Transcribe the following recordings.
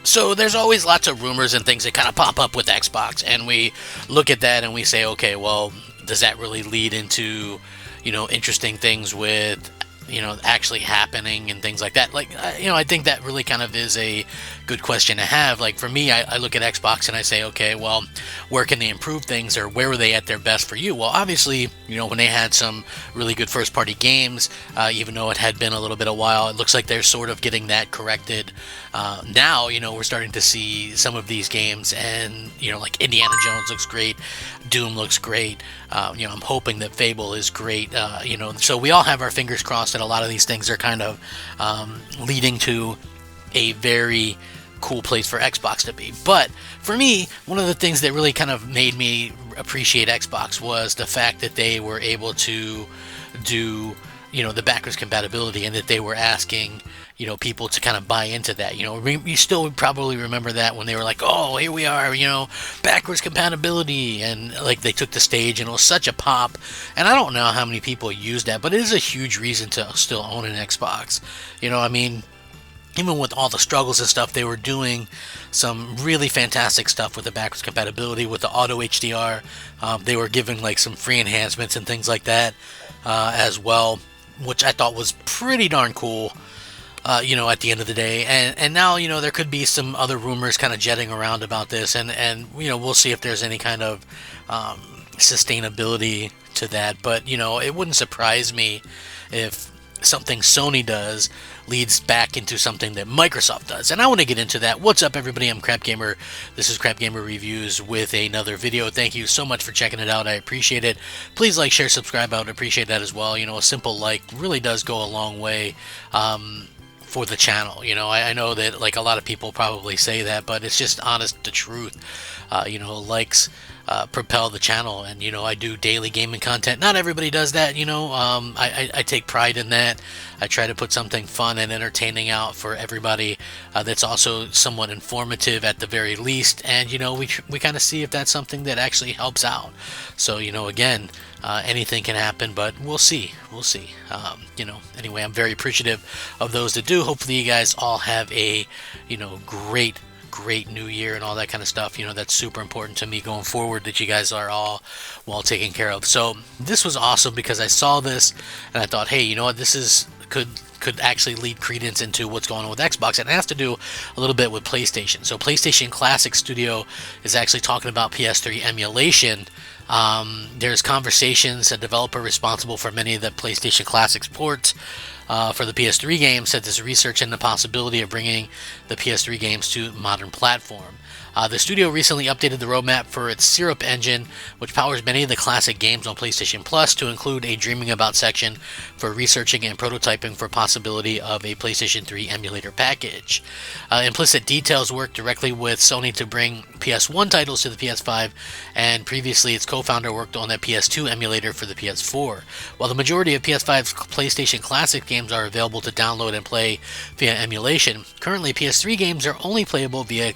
So there's always lots of rumors and things that kind of pop up with Xbox, and we look at that and we say, okay, well, does that really lead into, interesting things with, actually happening and things like that? Like, I think that really kind of is a good question to have. Like for me, I look at Xbox and I say, okay, well, where can they improve things, or where were they at their best for you? Well, obviously, when they had some really good first party games, even though it had been a little bit a while, it looks like they're sort of getting that corrected. Now, we're starting to see some of these games, and, like Indiana Jones looks great, Doom looks great. I'm hoping that Fable is great. So we all have our fingers crossed that a lot of these things are kind of leading to a very cool place for Xbox to be. But for me, one of the things that really kind of made me appreciate Xbox was the fact that they were able to do, the backwards compatibility, and that they were asking, people to kind of buy into that. You still probably remember that when they were like, oh, here we are, backwards compatibility, and like they took the stage, and it was such a pop. And I don't know how many people use that, but it is a huge reason to still own an Xbox. Even with all the struggles and stuff, they were doing some really fantastic stuff with the backwards compatibility, with the auto HDR. They were giving like some free enhancements and things like that as well, which I thought was pretty darn cool. At the end of the day, and now, there could be some other rumors kind of jetting around about this, and we'll see if there's any kind of sustainability to that. But it wouldn't surprise me if something Sony does leads back into something that Microsoft does. And I want to get into that. What's up, everybody? I'm Crap Gamer. This is Crap Gamer Reviews with another video. Thank you so much for checking it out. I appreciate it. Please like, share, subscribe. I would appreciate that as well. A simple like really does go a long way for the channel. I know that like a lot of people probably say that, but it's just honest the truth. Likes propel the channel, and I do daily gaming content. Not everybody does that. I take pride in that. I try to put something fun and entertaining out for everybody that's also somewhat informative at the very least, and we kind of see if that's something that actually helps out. So again, anything can happen, but we'll see. Anyway, I'm very appreciative of those that do. Hopefully you guys all have a great new year and all that kind of stuff. That's super important to me going forward, that you guys are all well taken care of. So this was awesome because I saw this and I thought, hey, this could actually lead credence into what's going on with Xbox, and it has to do a little bit with PlayStation. So PlayStation Classic Studio is actually talking about PS3 emulation. There's conversations. A developer responsible for many of the PlayStation Classics ports for the PS3 games said there's research into the possibility of bringing the PS3 games to modern platform. The studio recently updated the roadmap for its Syrup engine, which powers many of the classic games on PlayStation Plus, to include a Dreaming About section for researching and prototyping for possibility of a PlayStation 3 emulator package. Implicit Details worked directly with Sony to bring PS1 titles to the PS5, and previously its co-founder worked on that PS2 emulator for the PS4. While the majority of PS5's PlayStation Classic games are available to download and play via emulation, currently PS3 games are only playable via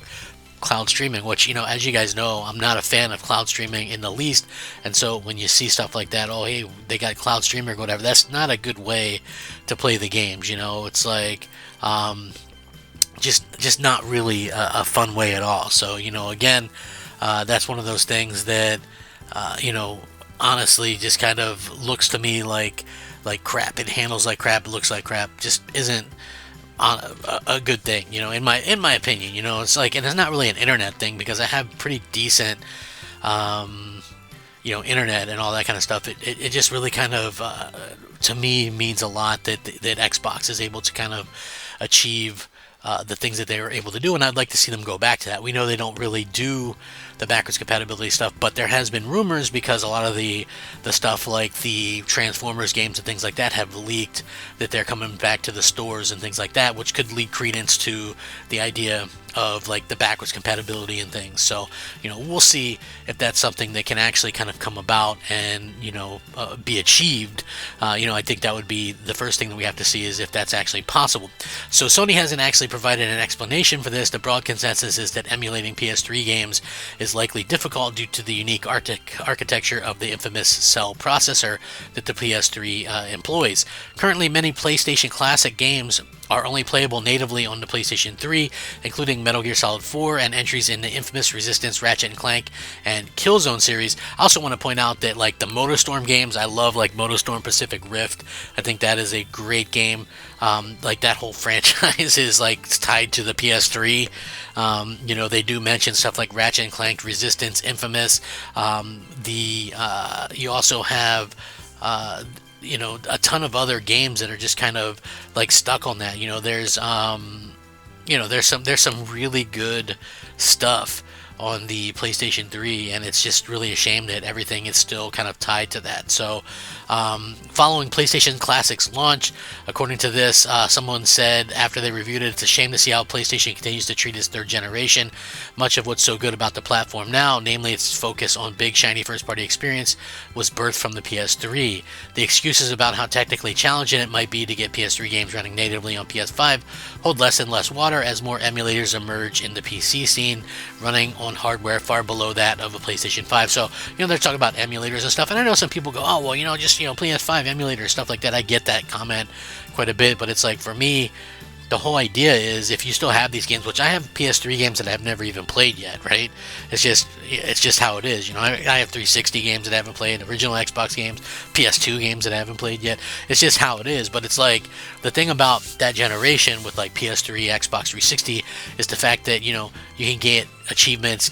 cloud streaming, which, as you guys know, I'm not a fan of cloud streaming in the least. And so when you see stuff like that, oh, hey, they got cloud streaming or whatever, that's not a good way to play the games. It's like just not really a fun way at all. So again, that's one of those things that honestly just kind of looks to me like crap. It handles like crap, it looks like crap, just isn't a good thing, in my opinion. It's like, and it's not really an internet thing, because I have pretty decent internet and all that kind of stuff. It just really kind of to me means a lot that Xbox is able to kind of achieve the things that they were able to do, and I'd like to see them go back to that. We know they don't really do the backwards compatibility stuff, but there has been rumors, because a lot of the stuff like the Transformers games and things like that have leaked, that they're coming back to the stores and things like that, which could lead credence to the idea of like the backwards compatibility and things. So we'll see if that's something that can actually kind of come about and be achieved. I think that would be the first thing that we have to see, is if that's actually possible. So Sony hasn't actually provided an explanation for this. The broad consensus is that emulating PS3 games is likely difficult due to the unique architecture of the infamous cell processor that the PS3 employs. Currently, many PlayStation Classic games are only playable natively on the PlayStation 3, including Metal Gear Solid 4 and entries in the infamous Resistance, Ratchet and Clank, and Killzone series. I also want to point out that like the MotorStorm games, I love like MotorStorm Pacific Rift. I think that is a great game. Like that whole franchise is like tied to the PS3. They do mention stuff like Ratchet and Clank, Resistance, Infamous. You also have a ton of other games that are just kind of like stuck on that. There's some really good stuff on the PlayStation 3, and it's just really a shame that everything is still kind of tied to that. So, following PlayStation Classic's launch, according to this, someone said after they reviewed it, it's a shame to see how PlayStation continues to treat its third generation. Much of what's so good about the platform now, namely its focus on big, shiny first-party experience, was birthed from the PS3. The excuses about how technically challenging it might be to get PS3 games running natively on PS5 hold less and less water as more emulators emerge in the PC scene, running on hardware far below that of a PlayStation 5. So, they're talking about emulators and stuff, and I know some people go, oh, well, just, PS5 emulators, stuff like that. I get that comment quite a bit, but it's like, for me, the whole idea is if you still have these games, which I have PS3 games that I've never even played yet, right? It's just how it is. I have 360 games that I haven't played, original Xbox games, PS2 games that I haven't played yet. It's just how it is. But it's like the thing about that generation with like PS3, Xbox 360 is the fact that you can get achievements,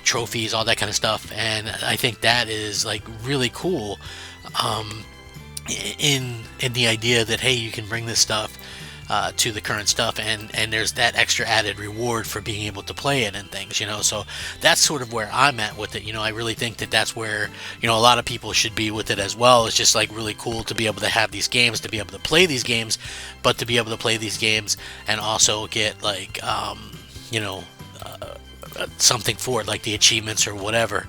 trophies, all that kind of stuff, and I think that is like really cool. In the idea that hey, you can bring this stuff to the current stuff, and there's that extra added reward for being able to play it and things, so that's sort of where I'm at with it. I really think that that's where a lot of people should be with it as well. It's just like really cool to be able to have these games, to be able to play these games, but to be able to play these games and also get like something for it, like the achievements or whatever.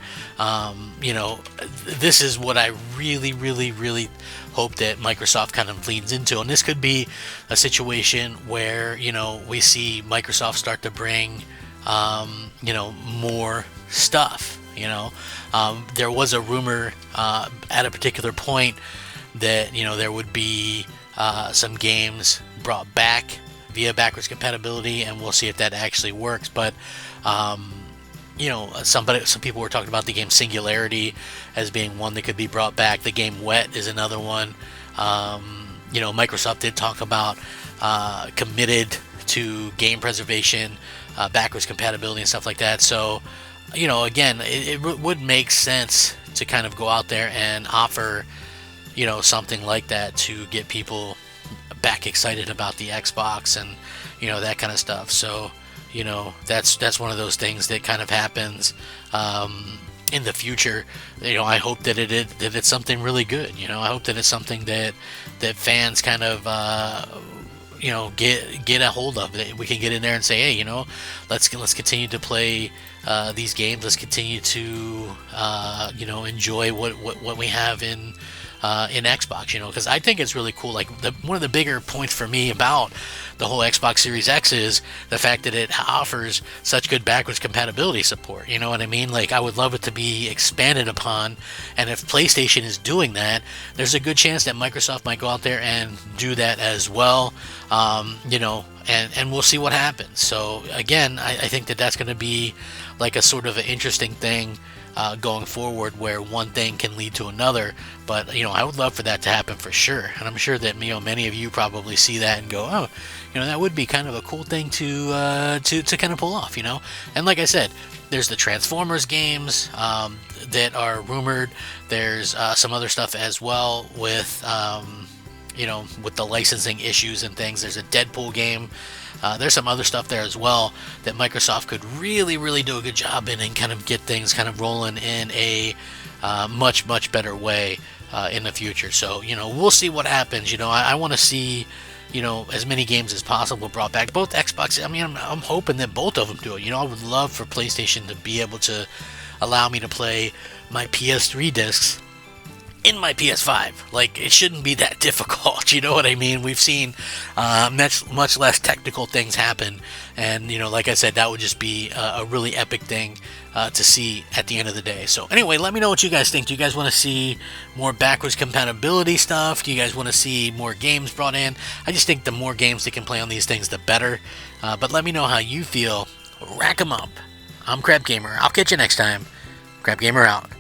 This is what I really, really, really hope that Microsoft kind of leans into, and this could be a situation where we see Microsoft start to bring more stuff. There was a rumor at a particular point that there would be some games brought back via backwards compatibility, and we'll see if that actually works. But some people were talking about the game Singularity as being one that could be brought back. The game Wet is another one. Microsoft did talk about committed to game preservation, backwards compatibility, and stuff like that. So, again, it would make sense to kind of go out there and offer, something like that to get people back excited about the Xbox and, that kind of stuff. So, that's one of those things that kind of happens in the future. I hope that it's something really good. I hope that it's something that fans kind of get a hold of. That we can get in there and say, hey, let's continue to play these games. Let's continue to enjoy what we have in Xbox, because I think it's really cool. Like one of the bigger points for me about the whole Xbox Series X is the fact that it offers such good backwards compatibility support. You know what I mean? Like I would love it to be expanded upon, and if PlayStation is doing that, there's a good chance that Microsoft might go out there and do that as well. And we'll see what happens. So again, I think that that's going to be like a sort of an interesting thing going forward, where one thing can lead to another. But I would love for that to happen for sure, and I'm sure that many of you probably see that and go, oh, that would be kind of a cool thing to kind of pull off. And like I said, there's the Transformers games that are rumored. There's some other stuff as well with with the licensing issues and things. There's a Deadpool game. There's some other stuff there as well that Microsoft could really, really do a good job in and kind of get things kind of rolling in a much, much better way in the future. So, we'll see what happens. I want to see, as many games as possible brought back. Both Xbox, I'm hoping that both of them do it. I would love for PlayStation to be able to allow me to play my PS3 discs in my PS5. Like, it shouldn't be that difficult. You know what I mean? We've seen much less technical things happen, and like I said, that would just be a really epic thing to see at the end of the day. So anyway, let me know what you guys think. Do you guys want to see more backwards compatibility stuff? Do you guys want to see more games brought in? I just think the more games they can play on these things, the better. But let me know how you feel. Rack 'em up. I'm Crab Gamer. I'll catch you next time. Crab Gamer out.